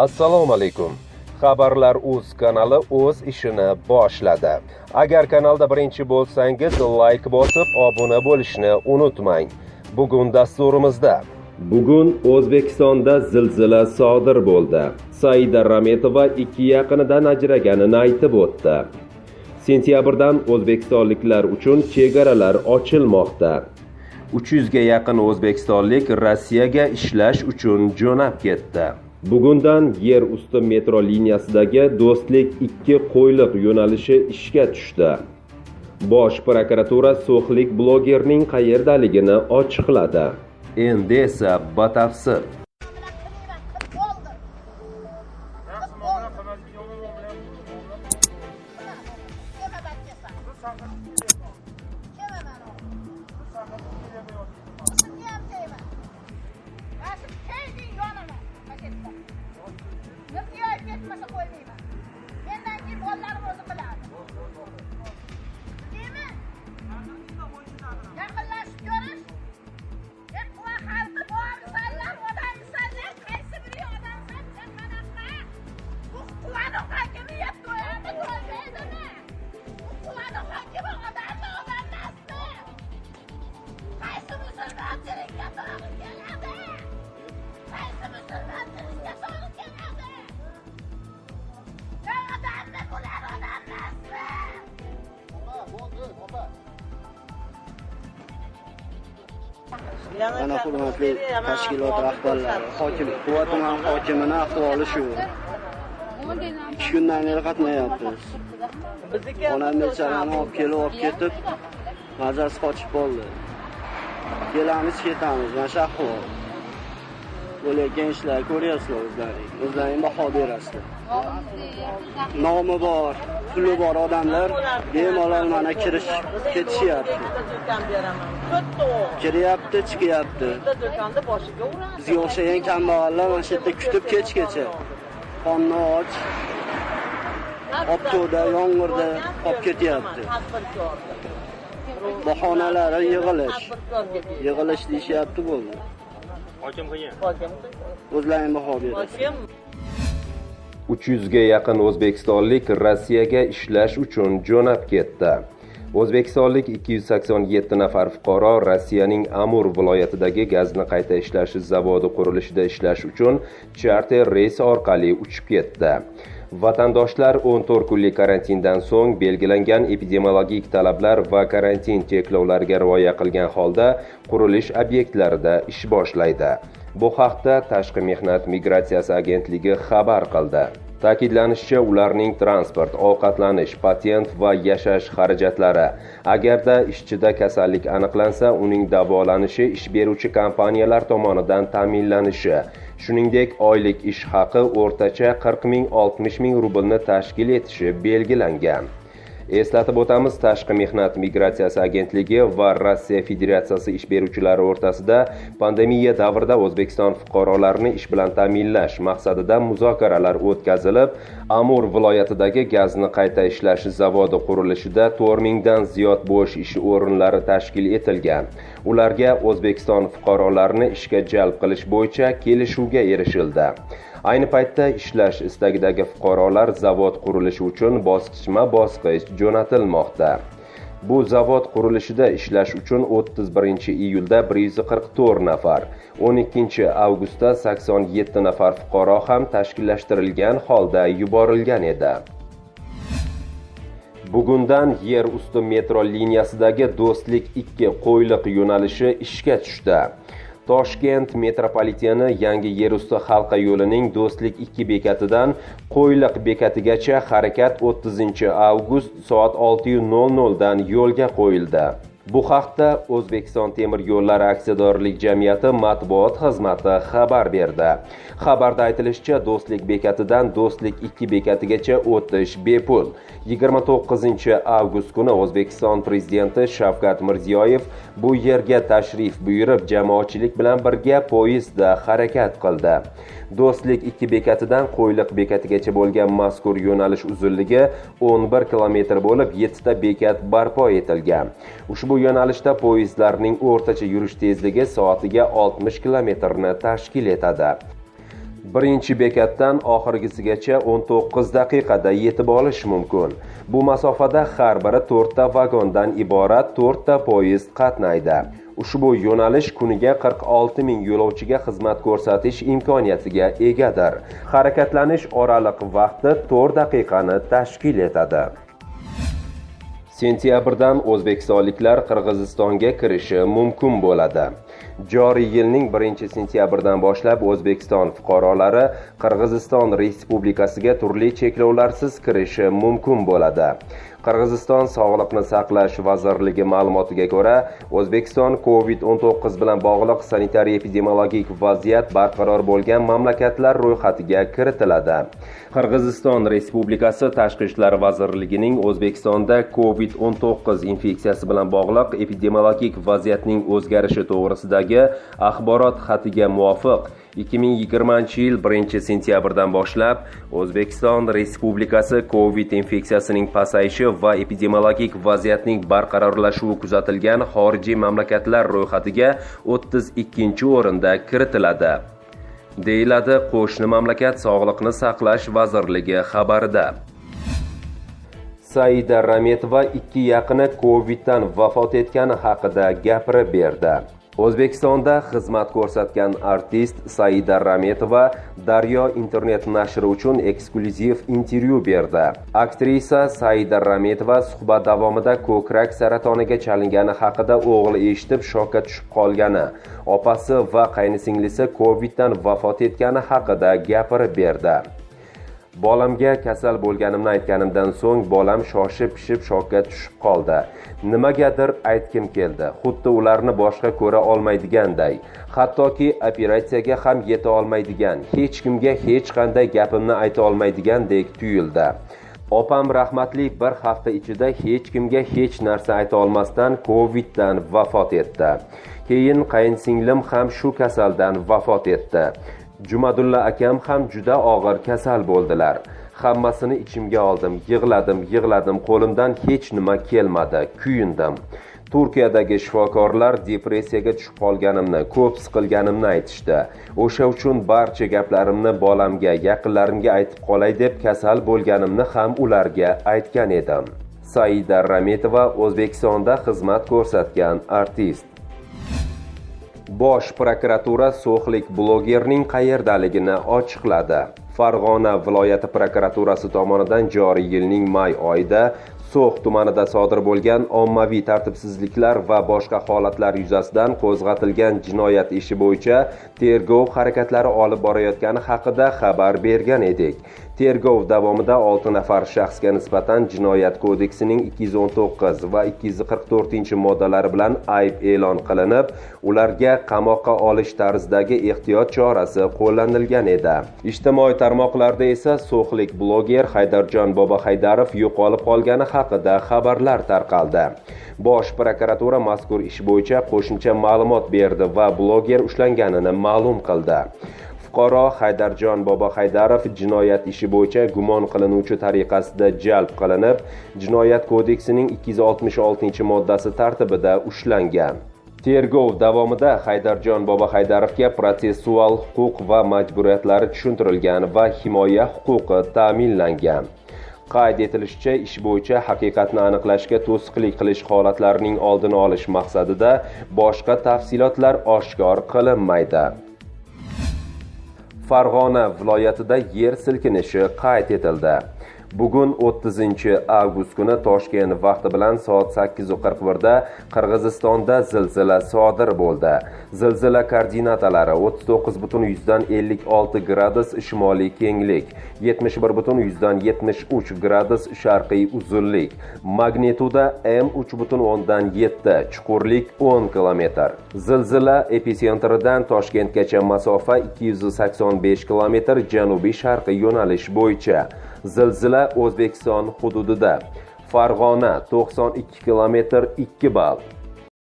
Assalomu alaykum. Xabarlar.uz kanali o'z ishini boshladi. Agar kanalda birinchi bo'lsangiz, like bosib, obuna bo'lishni unutmang. Bugun dasturimizda Bugun O'zbekistonda zilzila sodir bo'ldi. Saida Rametova 2 yaqinidan ajraganini aytib o'tdi. Sentyabrdan o'zbekistonliklar uchun chegaralar ochilmoqda. 300 ga yaqin o'zbekistonlik Rossiyaga ishlash uchun jo'nab ketdi. Bugundan yer usti metro liniyasidagi Do'stlik 2 qo'yliq yo'nalishi ishga tushdi. Bosh prokuratura so'xlik blogerning qayerdaligini ochiqladi. Endi esa batafsil. Mana hurmatli tashkilot rahbarlari, Quva tuman hokimining ahvoli shu. 2 kundan beri qatnayapmiz. Onam bechorani olib ketib, mazasi qochib qoldi. Kelamiz, ketamiz, mana shu ahvol. Bo'layotgan ishlar ko'ryapsizlar o'zlaring baho berasizlar. Nomi bor, puli bor odamlar bemalol mana ketishyapti. Kiryapti, chiqyapti. Bizga o'xshagan kambag'allar mana shu yerda kutib kechgacha. Qonni och, obto'da, yomg'irda qolib ketyapti. Bahonalari yig'ilish deyishyapti bo'ldi. Hokim qiyin. O'zlaring baho berasiz. 300 ga yaqin o'zbekistonlik Rossiyaga ishlash uchun jo'nab ketdi. O'zbekistonlik 287 nafar fuqaro Rossiyaning Amur viloyatidagi gazni qayta ishlash zavodi qurilishida ishlash uchun charter reys orqali uchib ketdi. Vatandoshlar 14 kunlik karantindan so'ng belgilangan epidemiologik talablar va karantin cheklovlariga rioya qilgan holda qurilish obyektlarida ish boshlaydi. Bu haqda Tashqi mehnat migratsiyasi agentligi xabar qildi. Ta'kidlanishicha, ularning transport, ovqatlanish, patent va yashash xarajatlari, agarda ishchida kasallik aniqlansa, uning davolanishi ish beruvchi kompaniyalar tomonidan ta'minlanishi, shuningdek, oylik ish haqi o'rtacha 40 ming-60 ming rublni tashkil etishi belgilangan. Eslatib o'tamiz, Tashqi mehnat migratsiyasi agentligi va Rossiya Federatsiyasi ish beruvchilari o'rtasida pandemiya davrida O'zbekiston fuqarolarini ish bilan ta'minlash maqsadida muzokaralar o'tkazilib, Amur viloyatidagi gazni qayta ishlash zavodi qurilishida 4000 dan ziyod bo'sh ish o'rinlari tashkil etilgan. Ularga O'zbekiston fuqarolarini ishga jalb qilish bo'yicha kelishuvga erishildi. Ayni paytda ishlash istagidagi fuqarolar zavod qurilishi uchun bosqichma-bosqich jo'natilmoqda. Bu zavod qurilishida ishlash uchun 31-iyulda 144 nafar, 12-avgustda 87 nafar fuqaro ham tashkillashtirilgan holda yuborilgan edi. Bugundan yer usti metro liniyasidagi Do'stlik 2 qo'yliq yo'nalishi ishga tushdi. Toshkent metropoliteni yangi yerusti halqa yo'lining Do'stlik 2 bekatidan Qo'yliq bekatigacha harakat 30-avgust soat 6:00 dan yo'lga qo'yildi. Bu haqda O'zbekiston temir yo'llari aksiyadorlik jamiyati matbuot xizmati xabar berdi. Xabarda aytilishicha, Do'stlik bekatidan Do'stlik 2 bekatigacha o'tish bepul. 29-avgust kuni O'zbekiston prezidenti Shavkat Mirziyoyev bu yerga tashrif buyurib, jamoatchilik bilan birga poyezdda harakat qildi. Do'stlik 2 bekatidan Qo'yliq bekatigacha bo'lgan mazkur yo'nalish uzunligi 11 kilometr bo'lib, 7 ta bekat barpo etilgan. Ushbu yo'nalishda poyezdlarning o'rtacha yurish tezligi soatiga 60 kilometrni tashkil etadi. Birinchi bekatdan oxirgisigacha 19 daqiqada yetib olish mumkin. Bu masofada har biri 4 ta vagondan iborat 4 ta poyezd qatnaydi. Ushbu yo'nalish kuniga 46 ming yo'lovchiga xizmat ko'rsatish imkoniyatiga egadir. Harakatlanish oraliq vaqti 4 daqiqani tashkil etadi. Sentyabrdan o'zbekistonliklar Qirg'izistonga kirishi mumkin bo'ladi. Joriy yilning 1-sentyabridan boshlab O'zbekiston fuqarolari Qirg'iziston Respublikasiga turli cheklovlarsiz kirishi mumkin bo'ladi. Qirg'iziston Sog'liqni saqlash vazirligi ma'lumotiga ko'ra, O'zbekiston COVID-19 bilan bog'liq sanitariya-epidemiologik vaziyat barqaror bo'lgan mamlakatlar ro'yxatiga kiritiladi. Qirg'iziston Respublikasi Tashqi ishlar vazirligining O'zbekistonda COVID-19 infeksiyasi bilan bog'liq epidemiologik vaziyatning o'zgarishi to'g'risidagi axborot xatiga muvofiq 2020-yil 1-sentyabrdan boshlab O'zbekiston Respublikasi COVID infeksiyasining pasayishi va epidemiologik vaziyatning barqarorlashuvi kuzatilgan xorijiy mamlakatlar ro'yxatiga 32-o'rinda kiritiladi, deyiladi qo'shni mamlakat Sog'liqni saqlash vazirligi xabarida. Saida Rametova 2 yaqini COVID-dan vafot etgani haqida gapirib berdi. O'zbekistonda xizmat ko'rsatgan artist Saida Rametova Daryo internet nashri uchun eksklyuziv intervyu berdi. Aktrisa Saida Rametova suhbat davomida ko'krak saratoniga chalingani haqida o'g'li eshitib shokka tushib qolgani, opasi va qaynisinglisi COVID-dan vafot etgani haqida gapirib berdi. Bolamga kasal bo'lganimni aytganimdan so'ng bolam shoshib-pishib shokka tushib qoldi. Nimagadir aytkim keldi. Xuddi ularni boshqa ko'ra olmaydiganday, hattoki operatsiyaga ham yeta olmaydigan, hech kimga hech qanday gapimni ayta olmaydigandek tuyuldi. Opam rahmatli bir hafta ichida hech kimga hech narsa ayta olmasdan COVID-dan vafot etdi. Keyin qaynsinglim ham shu kasaldan vafot etdi. Jumadulla akam ham juda og'ir kasal bo'ldilar. Hammasini ichimga oldim, yig'ladim, qo'limdan hech nima kelmadi, kuyindim. Turkiyadagi shifokorlar depressiyaga tushib qolganimni, ko'p siqilganimni aytishdi. O'sha uchun barcha gaplarimni bolamga, yaqinlarimga aytib qolay deb kasal bo'lganimni ham ularga aytgan edim. Saida Rametova O'zbekistonda xizmat ko'rsatgan artist. Bosh prokuratura so'xlik blogerning qayerdaligini ochiqladi. Farg'ona viloyati prokuraturasi tomonidan joriy yilning may oyida So'x tumanida sodir bo'lgan ommaviy tartibsizliklar va boshqa holatlar yuzasidan qo'zg'atilgan jinoyat ishi bo'yicha tergov harakatlari olib borayotgani haqida xabar bergan edik. Tergov davomida 6 nafar shaxsga nisbatan Jinoyat kodeksining 219 va 244-moddalari bilan ayb e'lon qilinib, ularga qamoqqa olish tarzidagi ehtiyot chorasi qo'llanilgan edi. Ijtimoiy tarmoqlarda esa so'xlik bloger Haydarjon Bobohaydarov yo'qolib qolgani haqida xabarlar tarqaldi. Bosh prokuratura mazkur ish bo'yicha qo'shimcha ma'lumot berdi va bloger ushlanganini ma'lum qildi. Fuqaro Haydarjon Bobohaydarov jinoyat ishi bo'yicha gumon qilinuvchi tariqasida jalb qilinib, Jinoyat kodeksining 266-moddasi tartibida ushlangan. Tergov davomida Haydarjon Bobohaydarovga protsessual huquq va majburiyatlari tushuntirilgan va himoya huquqi ta'minlangan. Qayd etilishicha, ish bo'yicha haqiqatni aniqlashga to'sqinlik qilish holatlarining oldini olish maqsadida boshqa tafsilotlar oshkor qilinmaydi. Farg'ona viloyatida yer silkinishi qayd etildi. Bugun 30-avgust kuni Toshkent vaqti bilan soat 8:41 da Qirg'izistonda zilzila sodir bo'ldi. Zilzila koordinatalari 39,56 gradus shimoliy kenglik, 71,73 gradus sharqiy uzunlik, magnituda M3,7, chuqurlik 10 km. Zilzila episentridan Toshkentgacha masofa 285 km janubiy sharqiy yo'nalish bo'yicha. Zilzila O'zbekiston hududida. Farg'ona 92 km 2 ball.